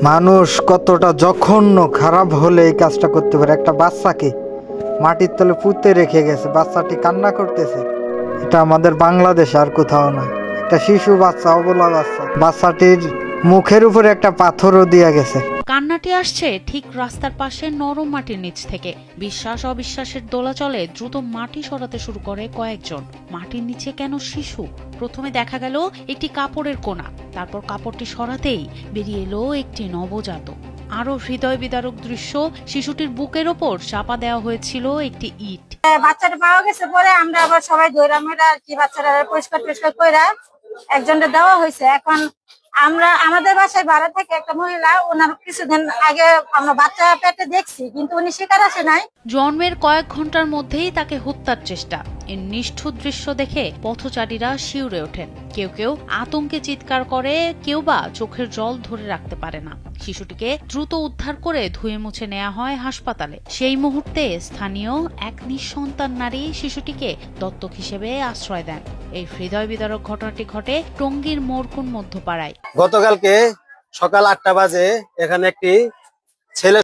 মানুষ কতটা জঘন্য খারাপ হলে এই কাজটা করতে পারে। একটা বাচ্চাকে মাটির তলে পুঁতে রেখে গেছে, বাচ্চাটি কান্না করতেছে। এটা আমাদের বাংলাদেশে আর কোথাও না। একটা শিশু বাচ্চা, অবলা বাচ্চা, বাচ্চাটির মুখের উপরে একটা পাথরও দিয়া গেছে। কান্নাটি আসছে ঠিক রাস্তার পাশে নরম মাটির নিচ থেকে। বিশ্বাস অবিশ্বাসের দোলাচলে দ্রুত মাটি সরাতে শুরু করে কয়েকজন। মাটির নিচে কেন শিশু? প্রথমে দেখা গেল একটি কাপড়ের কোনা, তারপর কাপড়টি সরাতেই বেরিয়ে এলো একটি নবজাতক। আরো হৃদয় বিদারক দৃশ্য, শিশুটির বুকের ওপর চাপা দেওয়া হয়েছিল একটি ইট। বাচ্চাটা পাওয়া গেছে পরে আমরা আবার সবাই ধইরা মেরা আর কি বাচ্চারা পরিষ্কার টরিষ্কার কইরা একজনকে দেওয়া হয়েছে। এখন আমরা আমাদের বাসায় ভাড়া থাকে একটা মহিলা, ওনার কিছুদিন আগে আমরা বাচ্চা পেটে দেখছি, কিন্তু উনি শিকার আসে নাই। জন্মের কয়েক ঘন্টার মধ্যেই তাকে হত্যার চেষ্টা। এই নিষ্ঠুর দৃশ্য দেখে পথচারীরা শিউরে ওঠেন। কেউ কেউ আতঙ্কে চিৎকার করে, কেউ বা চোখের জল ধরে রাখতে পারে না। শিশুটিকে দ্রুত উদ্ধার করে ধুয়ে মুছে নেওয়া হয় হাসপাতালে। সেই মুহূর্তে স্থানীয় এক নিঃসন্তান নারী শিশুটিকে দত্তক হিসেবে আশ্রয় দেন। এই হৃদয় বিদারক ঘটনাটি ঘটে টঙ্গীর মোরকুন মধ্যপাড়ায়। গতকালকে সকাল 8টা বাজে এখানে একটি ছেলে